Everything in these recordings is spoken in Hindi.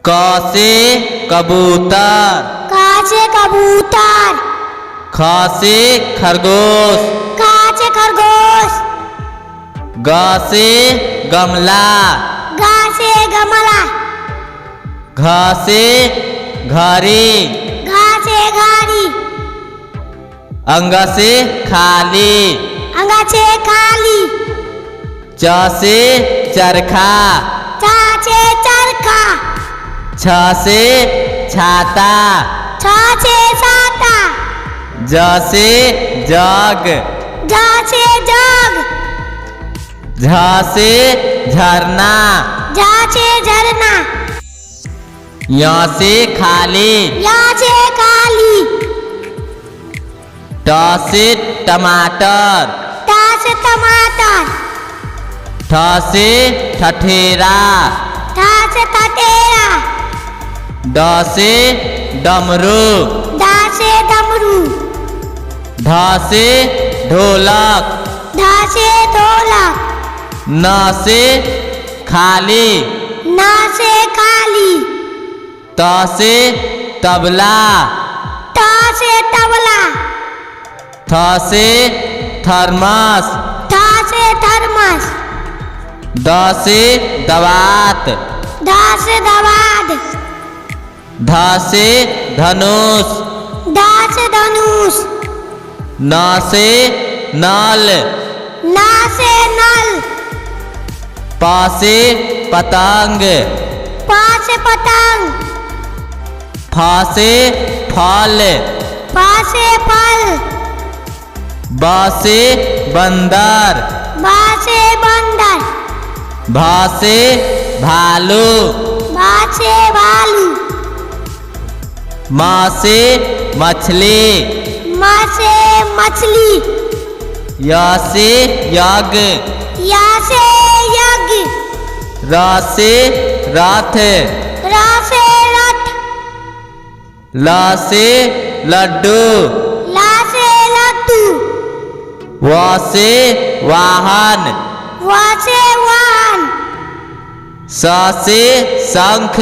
क से कबूतर, क से कबूतर। ख से खरगोश, ख से खरगोश। ग से गमला, ग से गमला। घ से घड़ी, घ से घड़ी। अंग से खाली, अंग से खाली। च से चरखा, च से चरखा। छ से छाता, छ से छाता। ज से जग, ज से जग। झ से झरना, झ से झरना। य से खाली, य से खाली। ट से टमाटर, ट से टमाटर। ठ से ठठेरा, ठ से ठठेरा। ड से डमरू, ड से डमरू। ढ से ढोलक, ढ से ढोलक। न से खाली, न से खाली। त से तबला, त से तबला। थ से थर्मस, थ से थर्मस। द से दवात, ध से दवात। ध से धनुष, ध से धनुष। न से नल, न से नल। प से पतंग, प से पतंग। फ से फल, फ से फल। ब से बंदर, ब से बंदर। भ से भालू, भ से भालू। म से मछली, म से मछली। य से यज्ञ, य से यज्ञ। र से रथ, र से रथ। ल से लड्डू, ल से लड्डू। व से वाहन, व से वाहन। स से शंख,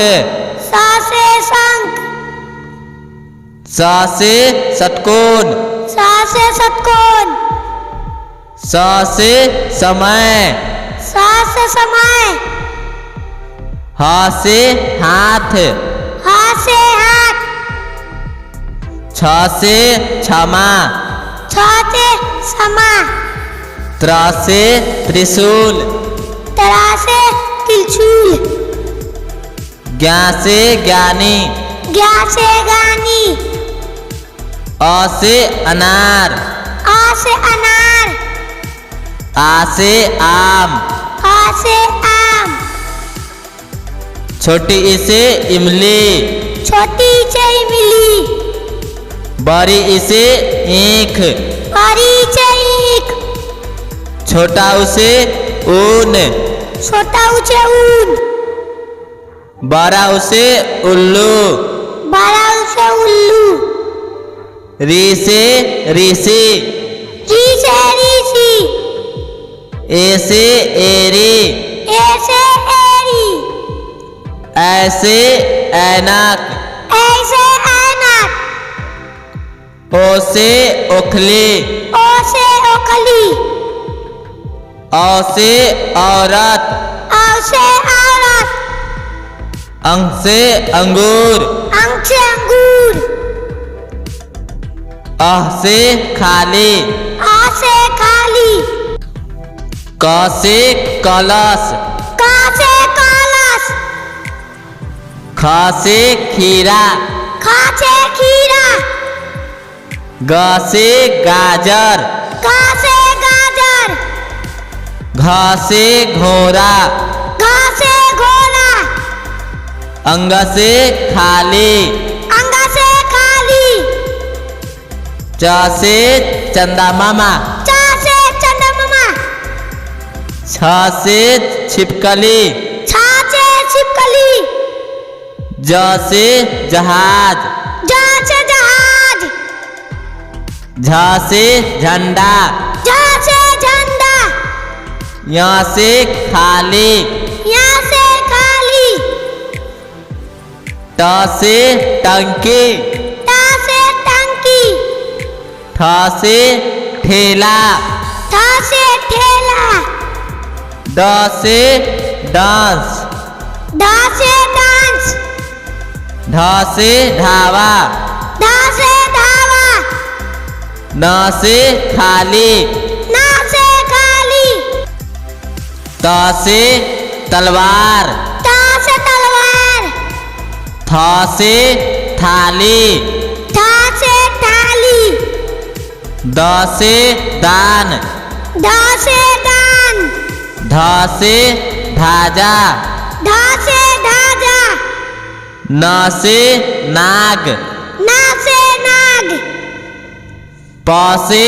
स से शंख। स से षटकोण, स से षटकोण। स से समय, स से समय। ह से हाथ, ह से हाथ। छ से क्षमा, छ से क्षमा। त्र से त्रिशूल, त्र से त्रिशूल। ज्ञ से ज्ञानी, ज्ञ से ज्ञानी। अ से अनार, अ से अनार। आ से आम, आ से आम। छोटी ई से इमली, छोटी से इमली। बड़ी ई से ईख, बड़ी से ईख। छोटा ऊ से ऊन, छोटा ऊ से ऊन। बड़ा ऊ से उल्लू, बड़ा ऊ से उल्लू। री से ऋषि, री से ऋषि। ए से एरी, ए से एरी। ऐ से ऐनक, ऐसे ऐनक। ओ से ओखली, ओ से ओखली। औ से औरत, औ से औरत। अंग से अंगूर, अंग से अंगूर। अह से खाली, आ से खाली। क से कलश, क से कलश। ख से खीरा, ख से खीरा। ग से गाजर, ग से गाजर। घ से घोड़ा, घ से घोड़ा। अंग से खाली, अंग से खाली। च से चंदा मामा, च से चंद्रमा। छ से छिपकली, छ से छिपकली। ज से जहाज, ज से जहाज। झ से झंडा, झ से झंडा। यहाँ से खाली, यहाँ से खाली। ट से टंकी, ट से टंकी, ठ से ठेला, ठ से ठेला, ड से डांस, ढ से डांस, ढ से ढाबा, ढ से ढाबा, न से खाली, न से खाली, त से तलवार, त से तलवार, थ से थाली, थ से थाली, द से दान, ध से दान, ध से धाजा, ध से ढाजा, न से नाग, न से नाग, प से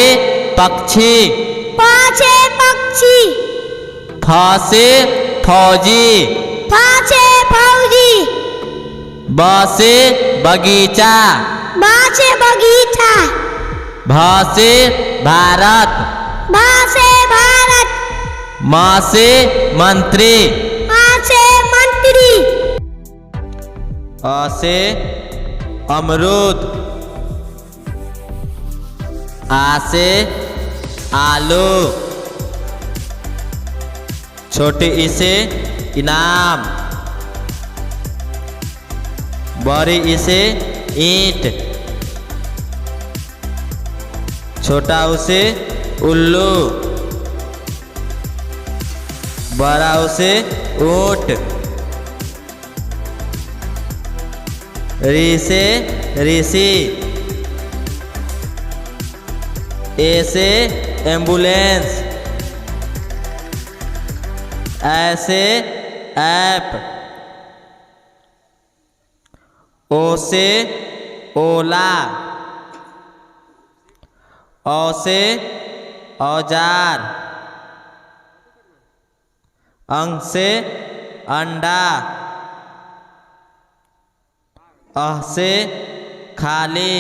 पक्षी, प से पक्षी, फ से फौजी, फ से फौजी, ब से बगीचा, ब से बगीचा, भ से भारत, भ से भारत, म से मंत्री, म से मंत्री, अ से अमरूद, आ से आलू, छोटी ई से इनाम, बड़ी ई से ईंट, छोटा ऊ से उल्लू, बड़ा ऊ से ऊंट, री से ऋषि, ए से एम्बुलेंस, ऐसे ऐप, ओ से ओला, औ से औजार, अंग से अंडा, अह से खाली,